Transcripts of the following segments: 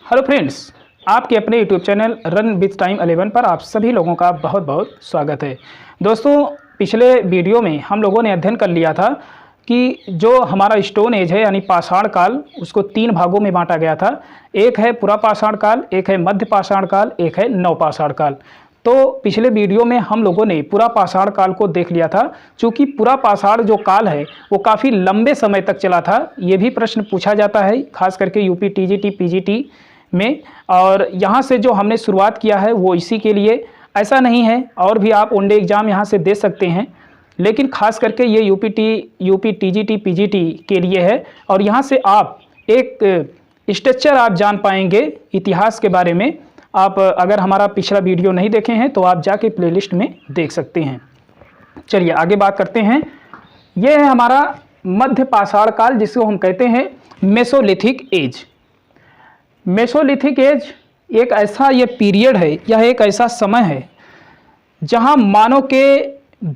Hello friends, आपके अपने YouTube channel run with time 11 पर आप सभी लोगों का बहुत बहुत स्वागत है। दोस्तों, पिछले वीडियो में हम लोगों ने अध्ययन कर लिया था कि जो हमारा स्टोन एज है यानी पाषाण काल, उसको 3 भागों में बांटा गया था। एक है पुरा पाषाण काल, एक है मध्य पाषाण काल, एक है नव पाषाण काल। तो पिछले वीडियो में हम लोगों ने पुरा पाषाण काल को देख लिया था। चूँकि पुरा पाषाण जो काल है वो काफ़ी लंबे समय तक चला था। ये भी प्रश्न पूछा जाता है खास करके यूपी टीजीटी पीजीटी में, और यहाँ से जो हमने शुरुआत किया है वो इसी के लिए। ऐसा नहीं है, और भी आप वनडे एग्ज़ाम यहाँ से दे सकते हैं, लेकिन खास करके ये यूपी टीजीटी पीजीटी के लिए है। और यहाँ से आप एक स्ट्रक्चर आप जान पाएंगे इतिहास के बारे में। आप अगर हमारा पिछला वीडियो नहीं देखे हैं तो आप जाके प्लेलिस्ट में देख सकते हैं। चलिए आगे बात करते हैं। ये है हमारा मध्य पाषाण काल, जिसको हम कहते हैं मेसोलिथिक एज। मेसोलिथिक एज एक ऐसा ये पीरियड है, यह एक ऐसा समय है जहां मानव के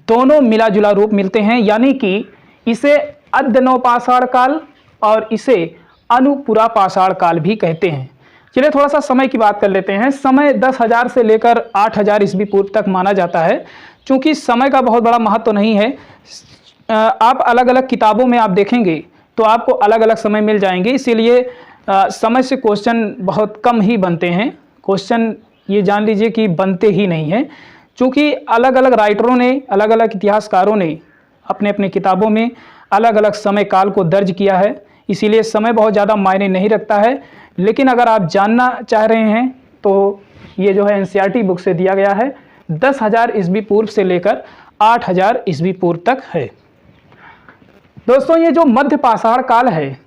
दोनों मिला जुला रूप मिलते हैं, यानी कि इसे अद्य नव पाषाण काल और इसे अनुपुरा पाषाण काल भी कहते हैं। चलिए थोड़ा सा समय की बात कर लेते हैं। समय 10,000 से लेकर 8,000 ईस्वी पूर्व तक माना जाता है। चूँकि समय का बहुत बड़ा महत्व तो नहीं है, आप अलग अलग किताबों में आप देखेंगे तो आपको अलग अलग समय मिल जाएंगे, इसीलिए समय से क्वेश्चन बहुत कम ही बनते हैं। क्वेश्चन ये जान लीजिए कि बनते ही नहीं हैं, क्योंकि अलग अलग राइटरों ने, अलग अलग इतिहासकारों ने अपने अपने किताबों में अलग अलग समय काल को दर्ज किया है, इसीलिए समय बहुत ज़्यादा मायने नहीं रखता है। लेकिन अगर आप जानना चाह रहे हैं तो ये जो है एनसीईआरटी बुक से दिया गया है, 10,000 ईस्वी पूर्व से लेकर 8,000 ईस्वी पूर्व तक है। दोस्तों, ये जो मध्य पाषाण काल है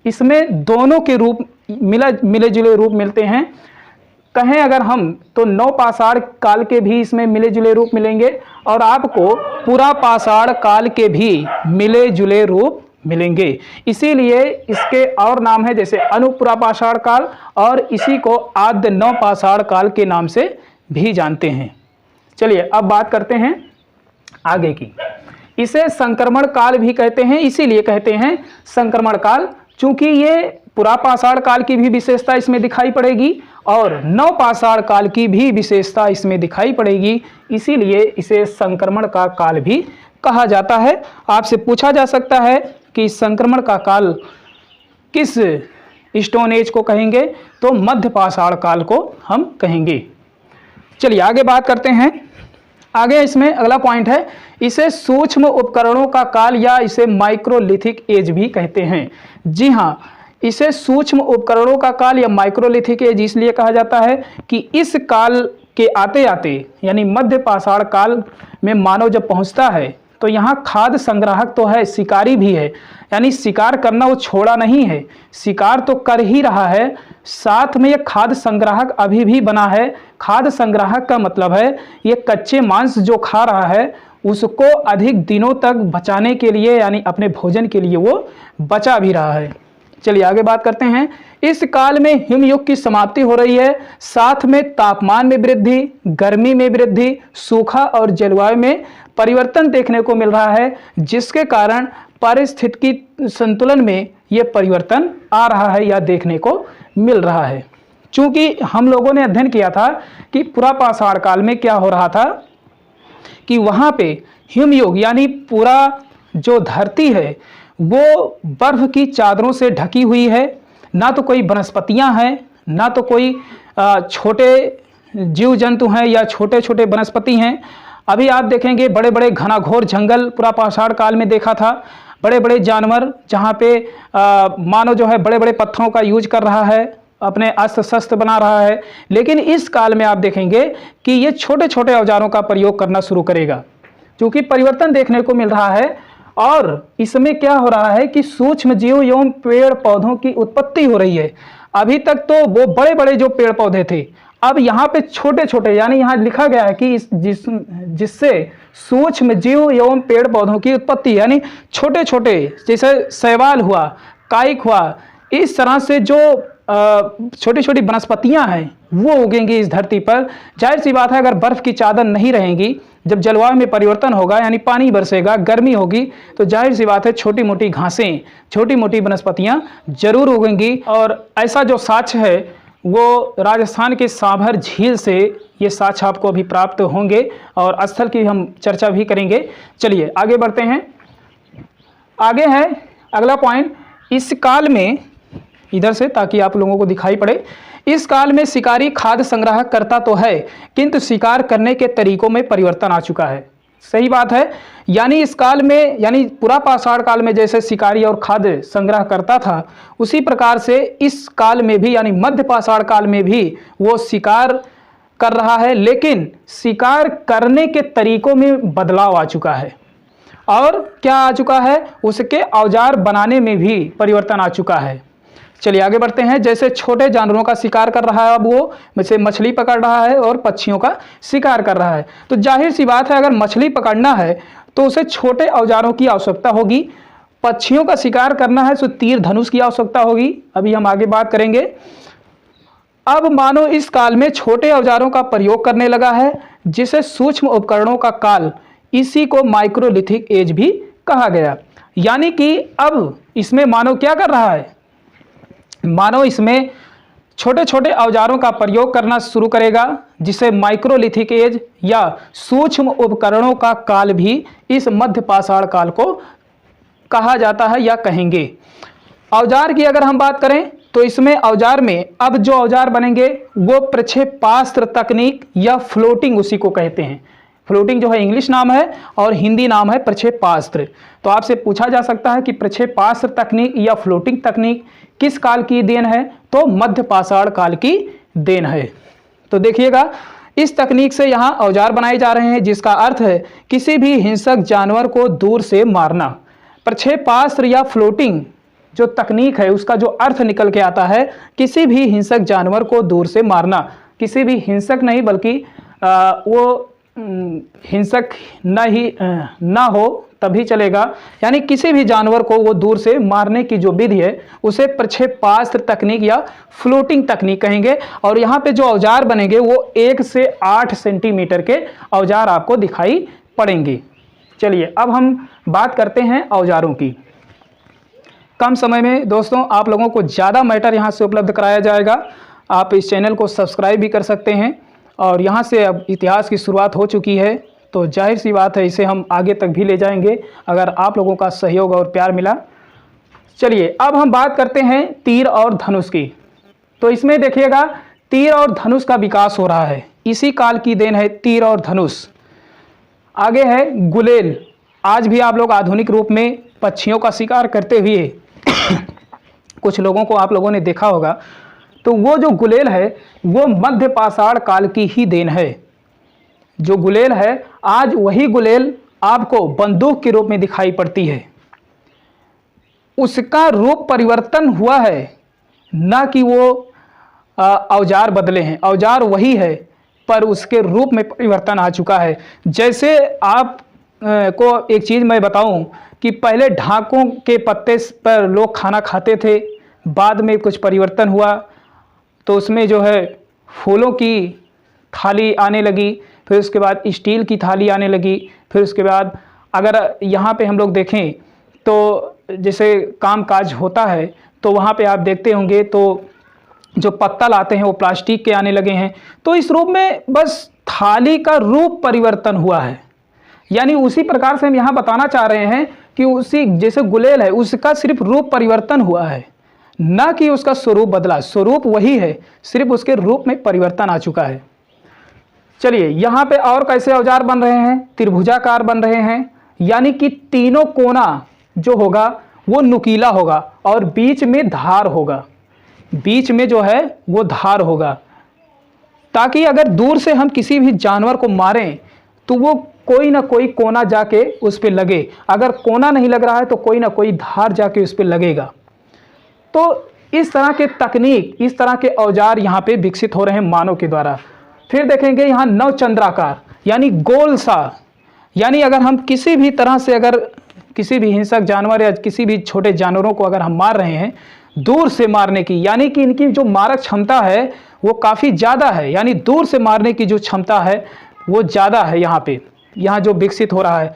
इसमें दोनों के रूप मिले जुले रूप मिलते हैं। कहें अगर हम तो नव पाषाण काल के भी इसमें मिले जुले रूप मिलेंगे, और आपको पुरा पाषाण काल के भी मिले जुले रूप मिलेंगे। इसीलिए इसके और नाम है, जैसे अनुपुरा पाषाण काल, और इसी को आद्य नव पाषाण काल के नाम से भी जानते हैं। चलिए अब बात करते हैं आगे की। इसे संक्रमण काल भी कहते हैं, इसीलिए कहते हैं संक्रमण काल, चूंकि ये पुरा पाषाण काल की भी विशेषता इसमें दिखाई पड़ेगी और नव पाषाण काल की भी विशेषता इसमें दिखाई पड़ेगी, इसीलिए इसे संक्रमण का काल भी कहा जाता है। आपसे पूछा जा सकता है कि संक्रमण का काल किस स्टोन एज को कहेंगे, तो मध्य पाषाण काल को हम कहेंगे। चलिए आगे बात करते हैं। आगे इसमें अगला पॉइंट है, इसे सूक्ष्म उपकरणों का काल या इसे माइक्रोलिथिक एज भी कहते हैं। जी हाँ, इसे सूक्ष्म उपकरणों का काल या माइक्रोलिथिक एज इसलिए कहा जाता है कि इस काल के आते आते यानी मध्य पाषाण काल में मानव जब पहुंचता है तो यहाँ खाद्य संग्राहक तो है, शिकारी भी है, यानी शिकार करना वो छोड़ा नहीं है, शिकार तो कर ही रहा है, साथ में ये खाद्य संग्राहक अभी भी बना है। खाद्य संग्राहक का मतलब है ये कच्चे मांस जो खा रहा है उसको अधिक दिनों तक बचाने के लिए, यानी अपने भोजन के लिए वो बचा भी रहा है। चलिए आगे बात करते हैं। इस काल में हिमयुग की समाप्ति हो रही है, साथ में तापमान में वृद्धि, गर्मी में वृद्धि, सूखा और जलवायु में परिवर्तन देखने को मिल रहा है, जिसके कारण पारिस्थितिकी संतुलन में ये परिवर्तन आ रहा है या देखने को मिल रहा है। चूंकि हम लोगों ने अध्ययन किया था कि पुरा पाषाण काल में क्या हो रहा था कि वहाँ पे हिमयुग यानी पूरा जो धरती है वो बर्फ की चादरों से ढकी हुई है, ना तो कोई वनस्पतियाँ हैं, ना तो कोई छोटे जीव जंतु हैं या छोटे छोटे वनस्पति हैं। अभी आप देखेंगे बड़े बड़े घनाघोर जंगल पुरा पाषाण काल में देखा था, बड़े बड़े जानवर, जहाँ पे मानव जो है बड़े बड़े पत्थरों का यूज कर रहा है, अपने अस्त्र शस्त्र बना रहा है। लेकिन इस काल में आप देखेंगे कि ये छोटे छोटे औजारों का प्रयोग करना शुरू करेगा, क्योंकि परिवर्तन देखने को मिल रहा है। और इसमें क्या हो रहा है कि सूक्ष्म जीव एवं पेड़ पौधों की उत्पत्ति हो रही है। अभी तक तो वो बड़े बड़े जो पेड़ पौधे थे, अब यहाँ पे छोटे छोटे, यानी यहाँ लिखा गया है कि जिससे सूक्ष्म जीव एवं पेड़ पौधों की उत्पत्ति, यानी छोटे छोटे, जैसे शैवाल हुआ, कायिक हुआ, इस तरह से जो छोटी छोटी वनस्पतियाँ हैं वो उगेंगी इस धरती पर। जाहिर सी बात है, अगर बर्फ़ की चादर नहीं रहेंगी, जब जलवायु में परिवर्तन होगा यानी पानी बरसेगा, गर्मी होगी, तो जाहिर सी बात है छोटी मोटी घासें, छोटी मोटी वनस्पतियाँ जरूर उगेंगी। और ऐसा जो साक्ष्य है वो राजस्थान के सांभर झील से ये साक्ष्य आपको अभी प्राप्त होंगे और स्थल की हम चर्चा भी करेंगे। चलिए आगे बढ़ते हैं। आगे है अगला पॉइंट, इस काल में, इधर से ताकि आप लोगों को दिखाई पड़े, इस काल में शिकारी खाद्य संग्रह करता तो है किंतु शिकार करने के तरीकों में परिवर्तन आ चुका है। सही बात है, यानी इस काल में, यानी पूरा पाषाण काल में जैसे शिकारी और खाद्य संग्रह करता था, उसी प्रकार से इस काल में भी, यानी मध्य पाषाण काल में भी वो शिकार कर रहा है, लेकिन शिकार करने के तरीकों में बदलाव आ चुका है। और क्या आ चुका है, उसके औजार बनाने में भी परिवर्तन आ चुका है। चलिए आगे बढ़ते हैं। जैसे छोटे जानवरों का शिकार कर रहा है, अब वो जैसे मछली पकड़ रहा है और पक्षियों का शिकार कर रहा है, तो जाहिर सी बात है अगर मछली पकड़ना है तो उसे छोटे औजारों की आवश्यकता होगी, पक्षियों का शिकार करना है तो तीर धनुष की आवश्यकता होगी। अभी हम आगे बात करेंगे। अब मानो इस काल में छोटे औजारों का प्रयोग करने लगा है, जिसे सूक्ष्म उपकरणों का काल, इसी को माइक्रोलिथिक एज भी कहा गया। यानी कि अब इसमें मानव क्या कर रहा है, मानव इसमें छोटे छोटे औजारों का प्रयोग करना शुरू करेगा, जिसे माइक्रोलिथिक एज या सूक्ष्म उपकरणों का काल भी इस मध्य पाषाण काल को कहा जाता है या कहेंगे। औजार की अगर हम बात करें तो इसमें औजार में अब जो औजार बनेंगे वो प्रक्षेपास्त्र तकनीक या फ्लोटिंग, उसी को कहते हैं। फ्लोटिंग जो है इंग्लिश नाम है और हिंदी नाम है प्रक्षेपास्त्र। तो आपसे पूछा जा सकता है कि प्रक्षेपास्त्र तकनीक या फ्लोटिंग तकनीक किस काल की देन है, तो मध्य पाषाण काल की देन है। तो देखिएगा, इस तकनीक से यहाँ औजार बनाए जा रहे हैं, जिसका अर्थ है किसी भी हिंसक जानवर को दूर से मारना। प्रक्षेपास्त्र या फ्लोटिंग जो तकनीक है उसका जो अर्थ निकल के आता है किसी भी हिंसक जानवर को दूर से मारना। किसी भी हिंसक नहीं, बल्कि वो हिंसक ना हो तभी चलेगा, यानी किसी भी जानवर को वो दूर से मारने की जो विधि है उसे प्रक्षेपास्त्र तकनीक या फ्लोटिंग तकनीक कहेंगे। और यहाँ पे जो औजार बनेंगे वो 1 से 8 सेंटीमीटर के औजार आपको दिखाई पड़ेंगे। चलिए अब हम बात करते हैं औजारों की। कम समय में दोस्तों आप लोगों को ज़्यादा मैटर यहाँ से उपलब्ध कराया जाएगा। आप इस चैनल को सब्सक्राइब भी कर सकते हैं और यहाँ से अब इतिहास की शुरुआत हो चुकी है, तो जाहिर सी बात है इसे हम आगे तक भी ले जाएंगे अगर आप लोगों का सहयोग और प्यार मिला। चलिए अब हम बात करते हैं तीर और धनुष की। तो इसमें देखिएगा तीर और धनुष का विकास हो रहा है, इसी काल की देन है तीर और धनुष। आगे है गुलेल। आज भी आप लोग आधुनिक रूप में पक्षियों का शिकार करते हुए कुछ लोगों को आप लोगों ने देखा होगा, तो वो जो गुलेल है वो मध्य पाषाण काल की ही देन है। जो गुलेल है आज वही गुलेल आपको बंदूक के रूप में दिखाई पड़ती है। उसका रूप परिवर्तन हुआ है, ना कि वो औजार बदले हैं। औजार वही है पर उसके रूप में परिवर्तन आ चुका है। जैसे आप को एक चीज़ मैं बताऊं कि पहले ढाकों के पत्ते पर लोग खाना खाते थे, बाद में कुछ परिवर्तन हुआ तो उसमें जो है फूलों की थाली आने लगी, फिर उसके बाद स्टील की थाली आने लगी, फिर उसके बाद अगर यहाँ पे हम लोग देखें तो जैसे काम काज होता है तो वहाँ पे आप देखते होंगे तो जो पत्तल आते हैं वो प्लास्टिक के आने लगे हैं। तो इस रूप में बस थाली का रूप परिवर्तन हुआ है। यानी उसी प्रकार से हम यहाँ बताना चाह रहे हैं कि उसी जैसे गुलेल है उसका सिर्फ रूप परिवर्तन हुआ है, ना कि उसका स्वरूप बदला। स्वरूप वही है, सिर्फ उसके रूप में परिवर्तन आ चुका है। चलिए यहाँ पे और कैसे औजार बन रहे हैं, त्रिभुजाकार बन रहे हैं, यानी कि तीनों कोना जो होगा वो नुकीला होगा और बीच में धार होगा। बीच में जो है वो धार होगा, ताकि अगर दूर से हम किसी भी जानवर को मारें तो वो कोई ना कोई कोना जाके उस पर लगे। अगर कोना नहीं लग रहा है तो कोई ना कोई धार जाके उस पर लगेगा। तो इस तरह के तकनीक, इस तरह के औजार यहाँ पे विकसित हो रहे हैं मानव के द्वारा। फिर देखेंगे यहाँ नवचंद्राकार, यानी गोल सा, यानी अगर हम किसी भी तरह से अगर किसी भी हिंसक जानवर या किसी भी छोटे जानवरों को अगर हम मार रहे हैं दूर से मारने की, यानी कि इनकी जो मारक क्षमता है वो काफ़ी ज़्यादा है, यानी दूर से मारने की जो क्षमता है वो ज़्यादा है यहाँ पे, यहाँ जो विकसित हो रहा है।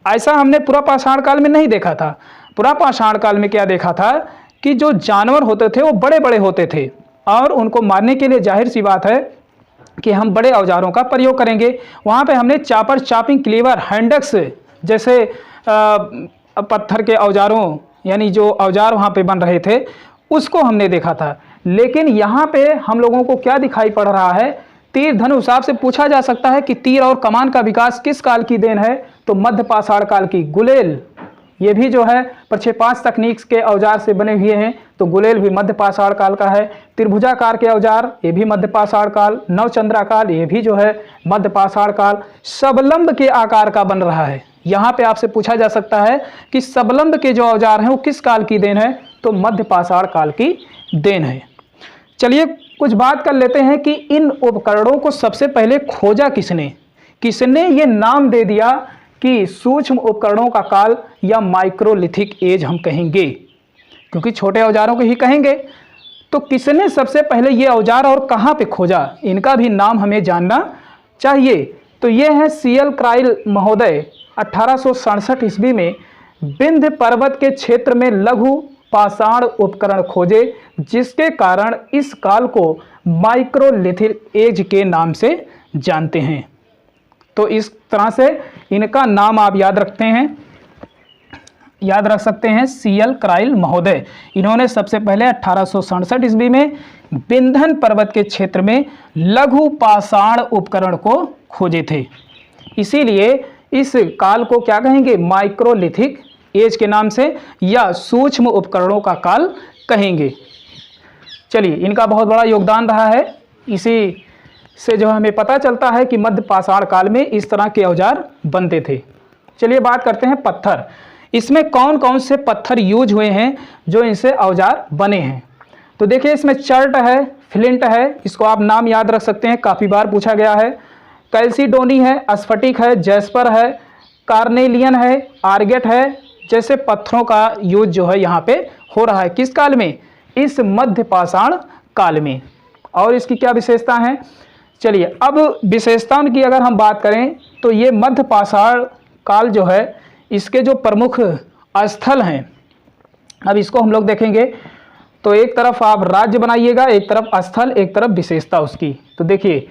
ऐसा हमने पूरा पाषाण काल में नहीं देखा था। पूरा पाषाण काल में क्या देखा था कि जो जानवर होते थे वो बड़े बड़े होते थे, और उनको मारने के लिए जाहिर सी बात है कि हम बड़े औजारों का प्रयोग करेंगे। वहाँ पे हमने चापर, चॉपिंग क्लीवर, हैंडक्स जैसे पत्थर के औजारों, यानी जो औजार वहाँ पे बन रहे थे उसको हमने देखा था। लेकिन यहाँ पे हम लोगों को क्या दिखाई पड़ रहा है, तीर धनुष। आपसे पूछा जा सकता है कि तीर और कमान का विकास किस काल की देन है, तो मध्य पाषाण काल की। गुलेल, ये भी जो है प्रक्षेपास्त्र तकनीक के औजार से बने हुए हैं, तो गुलेल भी मध्य पाषाण काल का है। त्रिभुजाकार के औजार, ये भी मध्य पाषाण काल। नवचंद्राकाल, ये भी जो है मध्य पाषाण काल। सबलंब के आकार का बन रहा है। यहाँ पे आपसे पूछा जा सकता है कि सबलंब के जो औजार हैं वो किस काल की देन है, तो मध्य पाषाण काल की देन है। चलिए कुछ बात कर लेते हैं कि इन उपकरणों को सबसे पहले खोजा किसने, किसने ये नाम दे दिया कि सूक्ष्म उपकरणों का काल या माइक्रोलिथिक एज हम कहेंगे, क्योंकि छोटे औजारों को ही कहेंगे। तो किसने सबसे पहले ये औजार और कहाँ पे खोजा, इनका भी नाम हमें जानना चाहिए। तो ये है सीएल क्राइल महोदय 1867 ईस्वी में विंध्य पर्वत के क्षेत्र में लघु पाषाण उपकरण खोजे, जिसके कारण इस काल को माइक्रोलिथिक एज के नाम से जानते हैं। तो इस तरह से इनका नाम आप याद रख सकते हैं, सीएल क्राइल महोदय। इन्होंने सबसे पहले 1867 ईस्वी में विंध्य पर्वत के क्षेत्र में लघु पाषाण उपकरण को खोजे थे। इसीलिए इस काल को क्या कहेंगे, माइक्रोलिथिक एज के नाम से या सूक्ष्म उपकरणों का काल कहेंगे। चलिए, इनका बहुत बड़ा योगदान रहा है। इसी से जो हमें पता चलता है कि मध्य पाषाण काल में इस तरह के औजार बनते थे। चलिए बात करते हैं पत्थर। इसमें कौन कौन से पत्थर यूज हुए हैं जो इनसे औजार बने हैं। तो देखिए, इसमें चर्ट है, फ्लिंट है, इसको आप नाम याद रख सकते हैं, काफ़ी बार पूछा गया है। कैल्सिडोनी है, स्फटिक है, जैस्पर है, कार्नेलियन है, आर्गेट है, जैसे पत्थरों का यूज जो है यहाँ पे हो रहा है। किस काल में, इस मध्य पाषाण काल में। और इसकी क्या विशेषता है, चलिए अब विशेषताओं की अगर हम बात करें तो ये मध्य पाषाण काल जो है इसके जो प्रमुख स्थल हैं, अब इसको हम लोग देखेंगे। तो एक तरफ आप राज्य बनाइएगा, एक तरफ स्थल, एक तरफ विशेषता उसकी। तो देखिए,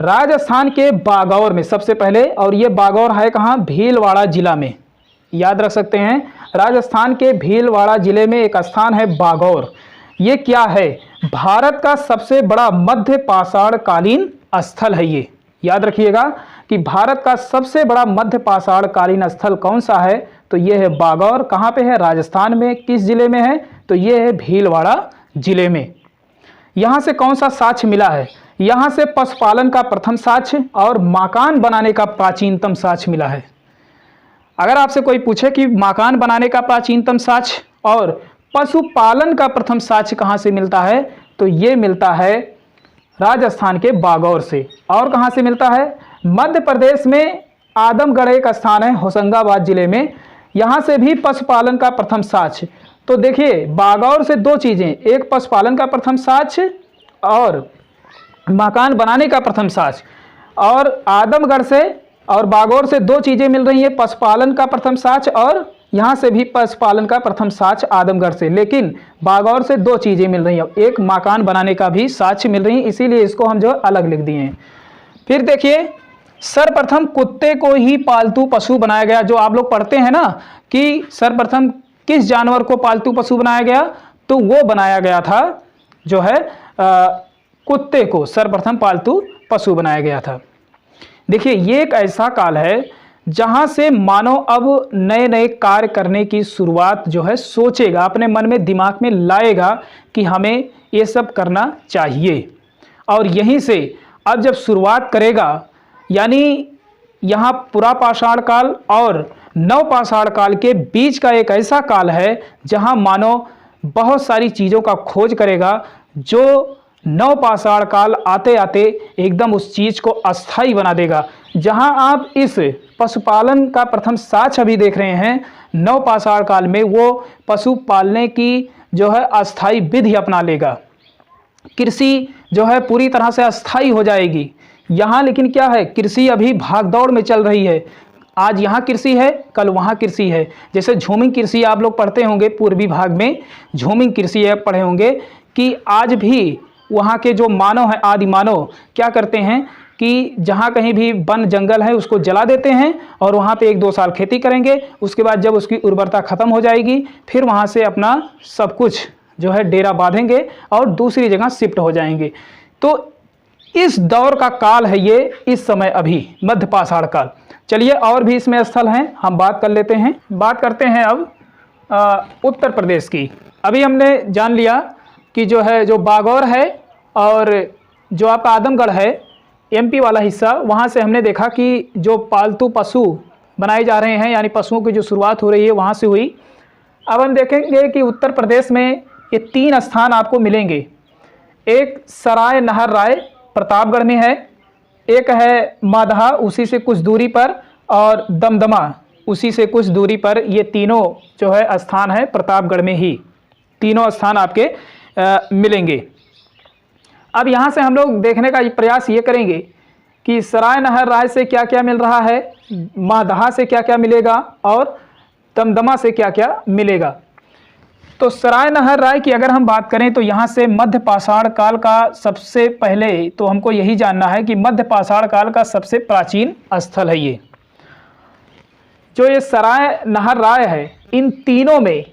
राजस्थान के बागौर में सबसे पहले, और ये बागौर है कहाँ, भीलवाड़ा जिला में, याद रख सकते हैं। राजस्थान के भीलवाड़ा जिले में एक स्थान है बागौर। ये क्या है, भारत का सबसे बड़ा मध्य पाषाण कालीन स्थल है। ये याद रखिएगा कि भारत का सबसे बड़ा मध्य पाषाण कालीन स्थल कौन सा है, तो ये है बागौर। कहाँ पे है, राजस्थान में। किस जिले में है, तो ये है भीलवाड़ा जिले में। यहाँ से कौन सा साक्ष्य मिला है, यहाँ से पशुपालन का प्रथम साक्ष्य और मकान बनाने का प्राचीनतम साक्ष्य मिला है। अगर आपसे कोई पूछे कि मकान बनाने का प्राचीनतम साक्ष्य और पशुपालन का प्रथम साक्ष्य कहाँ से मिलता है, तो ये मिलता है राजस्थान के बागौर से। और कहाँ से मिलता है, मध्य प्रदेश में आदमगढ़ एक स्थान है होशंगाबाद जिले में, यहाँ से भी पशुपालन का प्रथम साक्ष्य। तो देखिए, बागौर से दो चीज़ें, एक पशुपालन का प्रथम साक्ष्य और मकान बनाने का प्रथम साक्ष्य, और आदमगढ़ से और बागौर से दो चीज़ें मिल रही हैं, पशुपालन का प्रथम साक्ष्य और यहाँ से भी पशुपालन का प्रथम साक्ष्य आदमगढ़ से। लेकिन बागौर से दो चीज़ें मिल रही हैं, एक मकान बनाने का भी साक्ष्य मिल रही है, इसीलिए इसको हम जो अलग लिख दिए हैं। फिर देखिए, सर्वप्रथम कुत्ते को ही पालतू पशु बनाया गया। जो आप लोग पढ़ते हैं ना कि सर्वप्रथम किस जानवर को पालतू पशु बनाया गया, तो वो बनाया गया था जो है कुत्ते को सर्वप्रथम पालतू पशु बनाया गया था। देखिए, ये एक ऐसा काल है जहाँ से मानव अब नए नए कार्य करने की शुरुआत जो है सोचेगा, अपने मन में दिमाग में लाएगा कि हमें ये सब करना चाहिए। और यहीं से अब जब शुरुआत करेगा, यानी यहाँ पुरा पाषाण काल और नव पाषाण काल के बीच का एक ऐसा काल है जहाँ मानव बहुत सारी चीज़ों का खोज करेगा, जो नव पाषाण काल आते आते एकदम उस चीज़ को अस्थाई बना देगा। जहां आप इस पशुपालन का प्रथम साक्ष्य अभी देख रहे हैं, नव पाषाण काल में वो पशु पालने की जो है अस्थाई विधि अपना लेगा। कृषि जो है पूरी तरह से अस्थाई हो जाएगी। यहाँ लेकिन क्या है, कृषि अभी भागदौड़ में चल रही है। आज यहाँ कृषि है, कल वहाँ कृषि है। जैसे झूमिंग कृषि आप लोग पढ़ते होंगे, पूर्वी भाग में झूमिंग कृषि पढ़े होंगे कि आज भी वहाँ के जो मानव हैं, आदि मानव क्या करते हैं कि जहाँ कहीं भी वन जंगल है उसको जला देते हैं और वहाँ पे 1-2 साल खेती करेंगे। उसके बाद जब उसकी उर्वरता ख़त्म हो जाएगी फिर वहाँ से अपना सब कुछ जो है डेरा बांधेंगे और दूसरी जगह शिफ्ट हो जाएंगे। तो इस दौर का काल है ये, इस समय अभी मध्य पाषाण काल। चलिए और भी इसमें स्थल हैं, हम बात कर लेते हैं। बात करते हैं अब उत्तर प्रदेश की। अभी हमने जान लिया कि जो है जो बागौर है और जो आपका आदमगढ़ है एमपी वाला हिस्सा, वहाँ से हमने देखा कि जो पालतू पशु बनाए जा रहे हैं यानी पशुओं की जो शुरुआत हो रही है वहाँ से हुई। अब हम देखेंगे कि उत्तर प्रदेश में ये 3 स्थान आपको मिलेंगे। एक सराय नहर राय प्रतापगढ़ में है, एक है मादहा उसी से कुछ दूरी पर, और दमदमा उसी से कुछ दूरी पर। ये तीनों जो है स्थान है प्रतापगढ़ में ही, तीनों स्थान आपके मिलेंगे। अब यहाँ से हम लोग देखने का प्रयास ये करेंगे कि सराय नहर राय से क्या क्या मिल रहा है, मादहा से क्या क्या मिलेगा और दमदमा से क्या क्या मिलेगा। तो सराय नहर राय की अगर हम बात करें तो यहाँ से मध्य पाषाण काल का सबसे पहले तो हमको यही जानना है कि मध्य पाषाण काल का सबसे प्राचीन स्थल है ये। जो ये सराय नहर राय है, इन तीनों में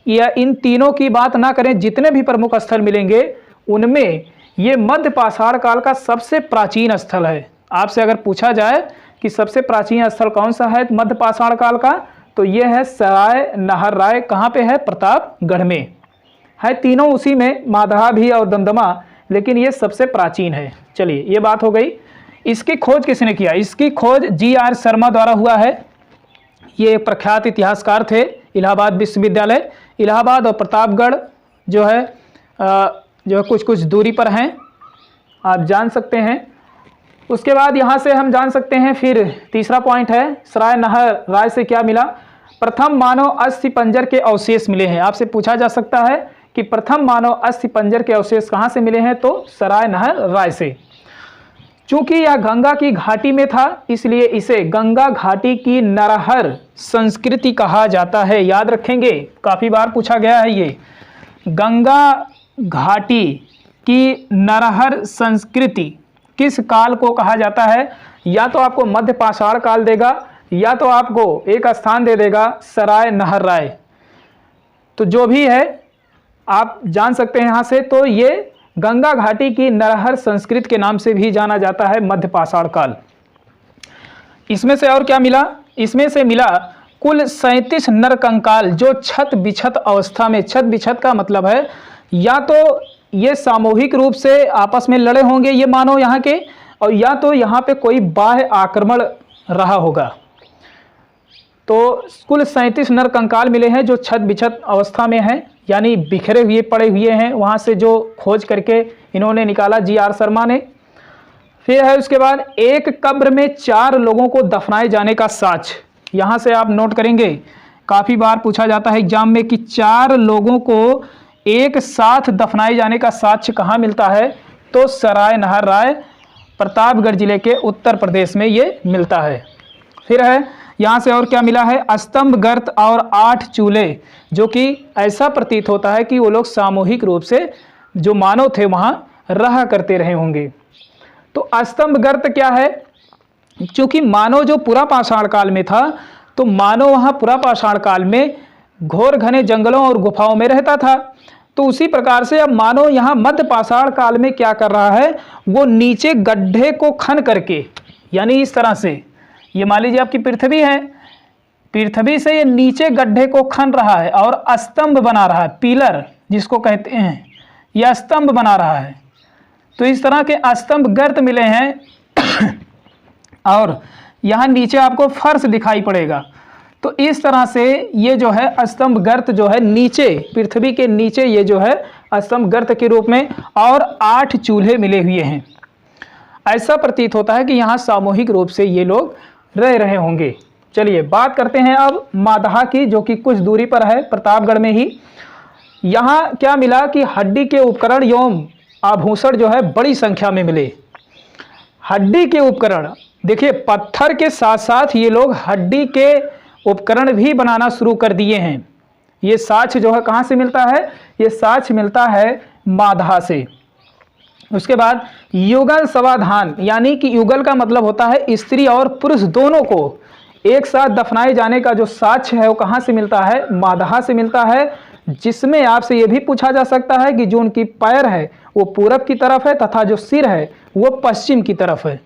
या इन तीनों की बात ना करें, जितने भी प्रमुख स्थल मिलेंगे उनमें ये मध्य पाषाण काल का सबसे प्राचीन स्थल है। आपसे अगर पूछा जाए कि सबसे प्राचीन स्थल कौन सा है मध्य पाषाण काल का, तो ये है सराय नहर राय। कहाँ पे है? प्रतापगढ़ में है। तीनों उसी में, मादहा भी और दमदमा, लेकिन ये सबसे प्राचीन है। चलिए ये बात हो गई। इसकी खोज किसने किया? इसकी खोज जी.आर. शर्मा द्वारा हुआ है। ये प्रख्यात इतिहासकार थे। इलाहाबाद विश्वविद्यालय, इलाहाबाद और प्रतापगढ़ जो है कुछ कुछ दूरी पर हैं, आप जान सकते हैं। उसके बाद यहाँ से हम जान सकते हैं, फिर तीसरा पॉइंट है सराय नहर राय से क्या मिला? प्रथम मानव अस्थिपंजर के अवशेष मिले हैं। आपसे पूछा जा सकता है कि प्रथम मानव अस्थिपंजर के अवशेष कहाँ से मिले हैं, तो सराय नहर राय से। चूंकि यह गंगा की घाटी में था इसलिए इसे गंगा घाटी की नरहर संस्कृति कहा जाता है। याद रखेंगे, काफ़ी बार पूछा गया है ये। गंगा घाटी की नरहर संस्कृति किस काल को कहा जाता है? या तो आपको मध्य पाषाण काल देगा या तो आपको एक स्थान दे देगा सराय नहर राय। तो जो भी है आप जान सकते हैं यहाँ से। तो ये गंगा घाटी की नरहर संस्कृति के नाम से भी जाना जाता है मध्य पाषाण काल। इसमें से और क्या मिला? इसमें से मिला कुल 37 नरकंकाल जो छत बिछत अवस्था में। छत बिछत का मतलब है या तो ये सामूहिक रूप से आपस में लड़े होंगे ये मानव यहाँ के, और या तो यहाँ पे कोई बाह्य आक्रमण रहा होगा। तो कुल 37 नरकंकाल मिले हैं जो छत बिछत अवस्था में हैं, यानी बिखरे हुए पड़े हुए हैं। वहाँ से जो खोज करके इन्होंने निकाला जी.आर. शर्मा ने। फिर है उसके बाद एक कब्र में 4 लोगों को दफनाए जाने का साक्ष्य। यहाँ से आप नोट करेंगे, काफ़ी बार पूछा जाता है एग्जाम में कि 4 लोगों को एक साथ दफनाए जाने का साक्ष्य कहाँ मिलता है, तो सराय नहर राय प्रतापगढ़ जिले के उत्तर प्रदेश में ये मिलता है। फिर है यहाँ से और क्या मिला है? स्तंभ गर्त और 8 चूल्हे, जो कि ऐसा प्रतीत होता है कि वो लोग सामूहिक रूप से जो मानव थे वहाँ रहा करते रहे होंगे। तो स्तंभ गर्त क्या है? चूँकि मानव जो पुरा पाषाण काल में था, तो मानव वहाँ पुरा पाषाण काल में घोर घने जंगलों और गुफाओं में रहता था। तो उसी प्रकार से अब मानव यहाँ मध्य पाषाण काल में क्या कर रहा है, वो नीचे गड्ढे को खन करके, यानी इस तरह से, ये मान लीजिए आपकी पृथ्वी है, पृथ्वी से ये नीचे गड्ढे को खन रहा है और स्तंभ बना रहा है, पिलर जिसको कहते हैं, यह स्तंभ बना रहा है। तो इस तरह के स्तंभ गर्त मिले हैं और यहाँ नीचे आपको फर्श दिखाई पड़ेगा। तो इस तरह से ये जो है स्तंभ गर्त जो है नीचे, पृथ्वी के नीचे ये जो है स्तंभ गर्त के रूप में, और 8 चूल्हे मिले हुए हैं। ऐसा प्रतीत होता है कि यहाँ सामूहिक रूप से ये लोग रह रहे होंगे। चलिए बात करते हैं अब मादहा की, जो कि कुछ दूरी पर है प्रतापगढ़ में ही। यहाँ क्या मिला कि हड्डी के उपकरण एवं आभूषण जो है बड़ी संख्या में मिले। हड्डी के उपकरण, देखिए पत्थर के साथ साथ ये लोग हड्डी के उपकरण भी बनाना शुरू कर दिए हैं। ये साक्ष्य जो है कहाँ से मिलता है? ये साक्ष्य मिलता है मादहा से। उसके बाद युगल समाधान, यानी कि युगल का मतलब होता है स्त्री और पुरुष दोनों को एक साथ दफनाए जाने का जो साक्ष्य है वो कहाँ से मिलता है? मादहा से मिलता है, जिसमें आपसे ये भी पूछा जा सकता है कि जो उनकी पैर है वो पूरब की तरफ है तथा जो सिर है वो पश्चिम की तरफ है।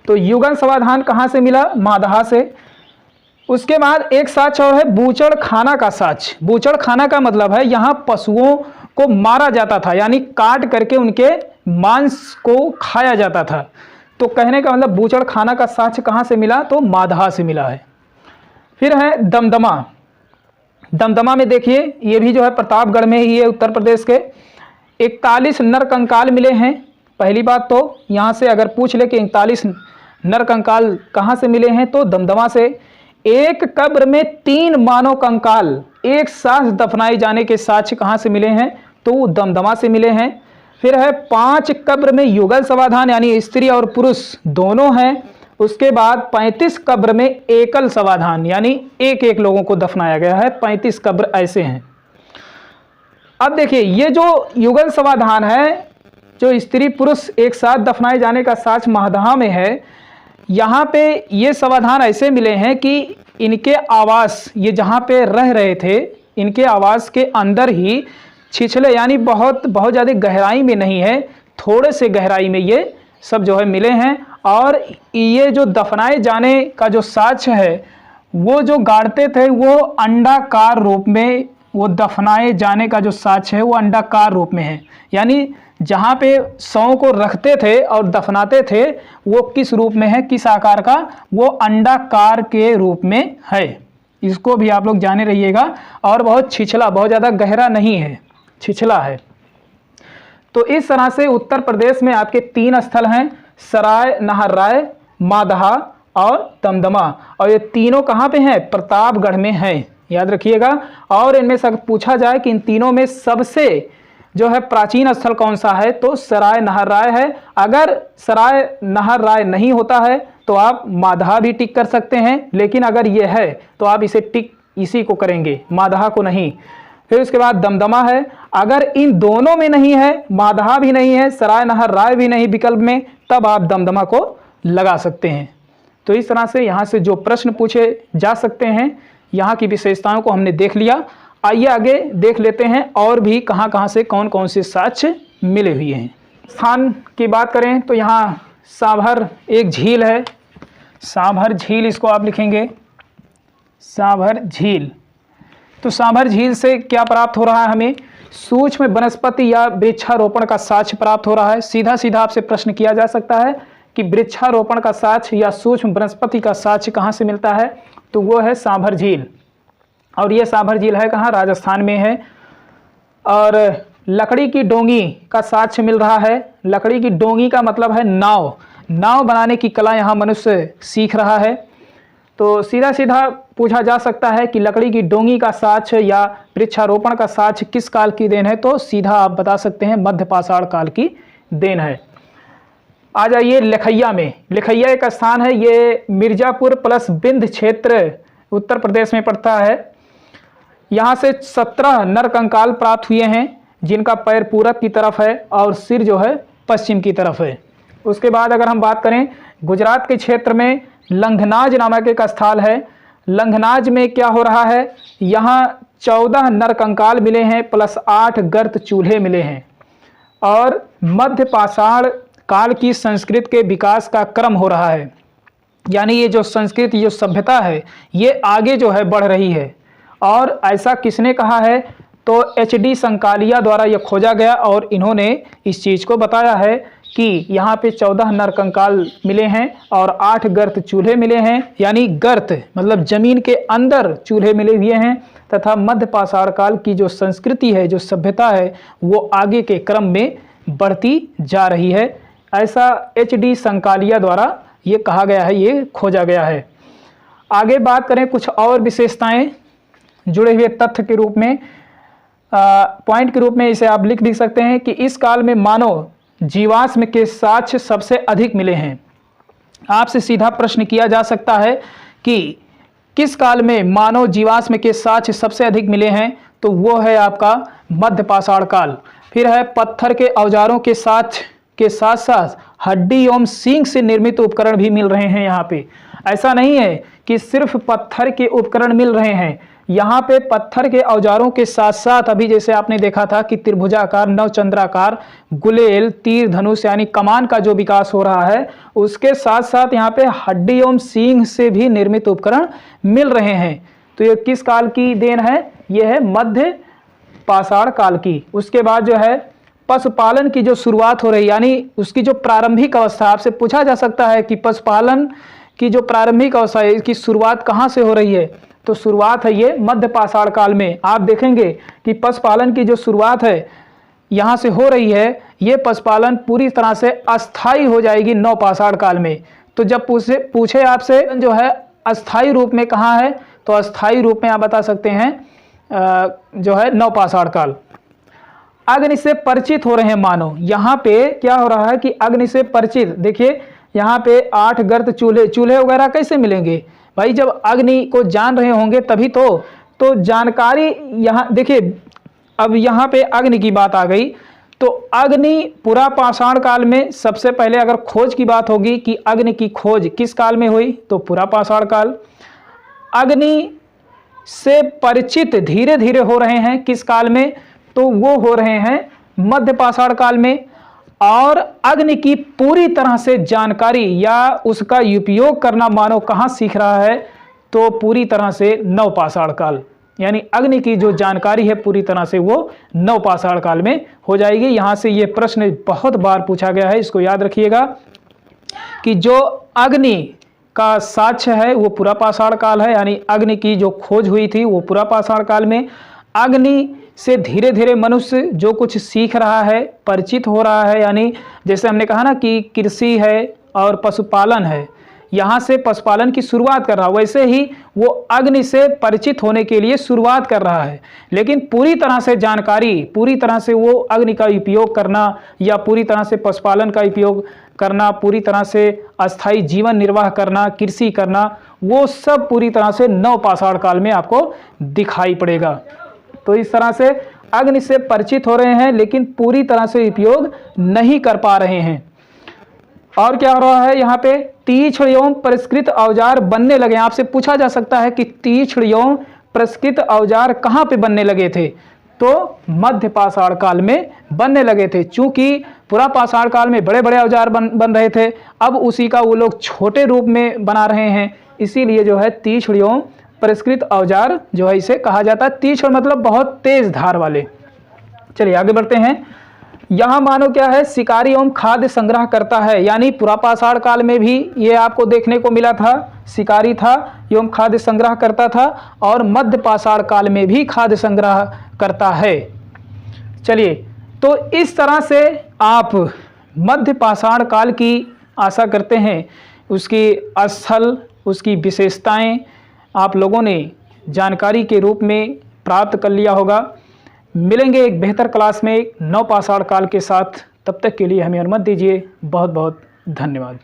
तो युगल समाधान कहाँ से मिला? मादहा से। उसके बाद एक साक्ष्य और है बूचड़ खाना का साक्ष्य। बूचड़ खाना का मतलब है यहाँ पशुओं को मारा जाता था, यानी काट करके उनके मांस को खाया जाता था। तो कहने का मतलब बूचड़ खाना का साक्ष्य कहाँ से मिला? तो मादहा से मिला है। फिर है दमदमा। दमदमा में देखिए ये भी जो है प्रतापगढ़ में ही है, उत्तर प्रदेश के। 41 नर कंकाल मिले हैं। पहली बात तो यहाँ से अगर पूछ ले कि 41 नर कंकाल कहाँ से मिले हैं, तो दमदमा से। एक कब्र में 3 मानव कंकाल एक साथ दफनाए जाने के साक्ष्य कहाँ से मिले हैं? तो वो दमदमा से मिले हैं। फिर है 5 कब्र में युगल समाधान, यानी स्त्री और पुरुष दोनों हैं। उसके बाद 35 कब्र में एकल समाधान, यानी एक एक लोगों को दफनाया गया है। 35 कब्र ऐसे हैं। अब देखिए ये जो युगल समाधान है, जो स्त्री पुरुष एक साथ दफनाए जाने का साक्ष्य मादहा में है, यहाँ पे ये समाधान ऐसे मिले हैं कि इनके आवास, ये जहाँ पे रह रहे थे, इनके आवास के अंदर ही छिछले, यानी बहुत ज़्यादा गहराई में नहीं है, थोड़े से गहराई में ये सब जो है मिले हैं। और ये जो दफनाए जाने का जो साक्ष्य है वो जो गाड़ते थे वो अंडाकार रूप में, वो दफनाए जाने का जो साक्ष्य है वो अंडाकार रूप में है। यानी जहाँ पे शवों को रखते थे और दफनाते थे वो किस रूप में है, किस आकार का? वो अंडाकार के रूप में है। इसको भी आप लोग जाने रहिएगा। और बहुत छिछला, बहुत ज़्यादा गहरा नहीं है, छिछला है। तो इस तरह से उत्तर प्रदेश में आपके 3 स्थल हैं, सराय नहर्राय, मादहा और दमदमा। और ये तीनों कहाँ पे हैं? प्रतापगढ़ में हैं, याद रखिएगा। और इनमें से पूछा जाए कि इन तीनों में सबसे जो है प्राचीन स्थल कौन सा है, तो सराय नहर्राय है। अगर सराय नहर्राय नहीं होता है तो आप मादहा भी टिक कर सकते हैं, लेकिन अगर ये है तो आप इसे टिक इसी को करेंगे, मादहा को नहीं। फिर उसके बाद दमदमा है। अगर इन दोनों में नहीं है, मादहा भी नहीं है, सराय नहर्राय भी नहीं विकल्प में, तब आप दमदमा को लगा सकते हैं। तो इस तरह से यहाँ से जो प्रश्न पूछे जा सकते हैं, यहाँ की विशेषताओं को हमने देख लिया। आइए आगे देख लेते हैं और भी कहाँ कहाँ से कौन कौन से साक्ष्य मिले हुए हैं। स्थान की बात करें तो यहाँ सांभर एक झील है, सांभर झील, इसको आप लिखेंगे सांभर झील। तो सांभर झील से क्या प्राप्त हो रहा है? हमें सूक्ष्म वनस्पति या वृक्षारोपण का साक्ष्य प्राप्त हो रहा है। सीधा सीधा आपसे प्रश्न किया जा सकता है कि वृक्षारोपण का साक्ष्य या सूक्ष्म वनस्पति का साक्ष्य कहाँ से मिलता है? तो वो है सांभर झील। और ये सांभर झील है कहाँ? राजस्थान में है। और लकड़ी की डोंगी का साक्ष्य मिल रहा है। लकड़ी की डोंगी का मतलब है नाव, नाव बनाने की कला यहाँ मनुष्य सीख रहा है। तो सीधा सीधा पूछा जा सकता है कि लकड़ी की डोंगी का साक्ष्य या वृक्षारोपण का साक्ष्य किस काल की देन है? तो सीधा आप बता सकते हैं मध्य पाषाण काल की देन है। आ जाइए लखैया में। लखैया एक स्थान है, ये मिर्जापुर प्लस बिंद क्षेत्र उत्तर प्रदेश में पड़ता है। यहाँ से 17 नर कंकाल प्राप्त हुए हैं, जिनका पैर पूरब की तरफ है और सिर जो है पश्चिम की तरफ है। उसके बाद अगर हम बात करें गुजरात के क्षेत्र में लंघनाज नामक एक स्थल है। लंघनाज में क्या हो रहा है? यहाँ 14 नर कंकाल मिले हैं प्लस 8 गर्त चूल्हे मिले हैं। और मध्य पाषाण काल की संस्कृत के विकास का क्रम हो रहा है, यानी ये जो संस्कृति, जो सभ्यता है, ये आगे जो है बढ़ रही है। और ऐसा किसने कहा है? तो HD संकालिया द्वारा यह खोजा गया और इन्होंने इस चीज़ को बताया है कि यहाँ पे 14 नर कंकाल मिले हैं और 8 गर्त चूल्हे मिले हैं, यानी गर्त मतलब जमीन के अंदर चूल्हे मिले हुए हैं। तथा मध्य पाषाण काल की जो संस्कृति है, जो सभ्यता है, वो आगे के क्रम में बढ़ती जा रही है। ऐसा HD संकालिया द्वारा ये कहा गया है, ये खोजा गया है। आगे बात करें कुछ और विशेषताएं जुड़े हुए तथ्य के रूप में, पॉइंट के रूप में इसे आप लिख भी सकते हैं कि इस काल में मानव जीवाश्म के साक्ष्य सबसे अधिक मिले हैं। आपसे सीधा प्रश्न किया जा सकता है कि किस काल में मानव जीवाश्म के साक्ष्य सबसे अधिक मिले हैं? तो वो है आपका मध्य पाषाण काल। फिर है पत्थर के औजारों के साथ साथ हड्डी एवं सींग से निर्मित उपकरण भी मिल रहे हैं यहाँ पे। ऐसा नहीं है कि सिर्फ पत्थर के उपकरण मिल रहे हैं, यहाँ पे पत्थर के औजारों के साथ साथ अभी जैसे आपने देखा था कि त्रिभुजाकार, नवचंद्राकार, गुलेल, तीर धनुष यानी कमान का जो विकास हो रहा है, उसके साथ साथ यहाँ पे हड्डी एवं सींग से भी निर्मित उपकरण मिल रहे हैं। तो ये किस काल की देन है? ये है मध्य पाषाण काल की। उसके बाद जो है पशुपालन की जो शुरुआत हो रही, यानी उसकी जो प्रारंभिक अवस्था, आपसे पूछा जा सकता है कि पशुपालन की जो प्रारंभिक अवस्था है इसकी शुरुआत कहाँ से हो रही है? तो शुरुआत है ये मध्य पाषाण काल में। आप देखेंगे कि पशुपालन की जो शुरुआत है यहाँ से हो रही है, ये पशुपालन पूरी तरह से अस्थाई हो जाएगी नव पाषाण काल में। तो जब पूछे आपसे जो है अस्थाई रूप में कहाँ है, तो अस्थाई रूप में आप बता सकते हैं जो है नव पाषाण काल। अग्नि से परिचित हो रहे हैं मानव। यहाँ पे क्या हो रहा है कि अग्नि से परिचित, देखिए यहाँ पे 8 गर्त चूल्हे वगैरह कैसे मिलेंगे भाई? जब अग्नि को जान रहे होंगे तभी तो जानकारी यहाँ देखिए। अब यहाँ पे अग्नि की बात आ गई, तो अग्नि पुरा पाषाण काल में सबसे पहले अगर खोज की बात होगी कि अग्नि की खोज किस काल में हुई, तो पुरा पाषाण काल। अग्नि से परिचित धीरे धीरे हो रहे हैं किस काल में, तो वो हो रहे हैं मध्य पाषाण काल में। और अग्नि की पूरी तरह से जानकारी या उसका उपयोग करना मानव कहाँ सीख रहा है, तो पूरी तरह से नव पाषाण काल, यानी अग्नि की जो जानकारी है पूरी तरह से वो नव पाषाण काल में हो जाएगी। यहाँ से ये प्रश्न बहुत बार पूछा गया है, इसको याद रखिएगा कि जो अग्नि का साक्ष्य है वो पुरा पाषाण काल है, यानी अग्नि की जो खोज हुई थी वो पुरा पाषाण काल में। अग्नि से धीरे धीरे मनुष्य जो कुछ सीख रहा है, परिचित हो रहा है, यानी जैसे हमने कहा ना कि कृषि है और पशुपालन है, यहाँ से पशुपालन की शुरुआत कर रहा है, वैसे ही वो अग्नि से परिचित होने के लिए शुरुआत कर रहा है। लेकिन पूरी तरह से जानकारी, पूरी तरह से वो अग्नि का उपयोग करना या पूरी तरह से पशुपालन का उपयोग करना, पूरी तरह से अस्थायी जीवन निर्वाह करना, कृषि करना, वो सब पूरी तरह से नव पाषाण काल में आपको दिखाई पड़ेगा। तो इस तरह से अग्नि से परिचित हो रहे हैं लेकिन पूरी तरह से उपयोग नहीं कर पा रहे हैं। और क्या हो रहा है यहाँ पे? तीक्ष्ण एवं परिष्कृत औजार बनने लगे। आपसे पूछा जा सकता है कि तीक्ष्ण एवं परिष्कृत औजार कहाँ पे बनने लगे थे, तो मध्य पाषाण काल में बनने लगे थे। चूंकि पुरा पाषाण काल में बड़े बड़े औजार बन रहे थे, अब उसी का वो लोग छोटे रूप में बना रहे हैं, इसीलिए जो है तीक्ष्ण एवं परिष्कृत औजार जो है इसे कहा जाता है। तीक्ष्ण मतलब बहुत तेज धार वाले। चलिए आगे बढ़ते हैं। यहाँ मानो क्या है, शिकारी एवं खाद्य संग्रह करता है, यानी पुरा पाषाण काल में भी ये आपको देखने को मिला था, शिकारी था एवं खाद्य संग्रह करता था, और मध्य पाषाण काल में भी खाद्य संग्रह करता है। चलिए, तो इस तरह से आप मध्य पाषाण काल की आशा करते हैं उसकी स्थल, उसकी विशेषताएं आप लोगों ने जानकारी के रूप में प्राप्त कर लिया होगा। मिलेंगे एक बेहतर क्लास में नव पाषाण काल के साथ, तब तक के लिए हमें अनुमति दीजिए। बहुत बहुत धन्यवाद।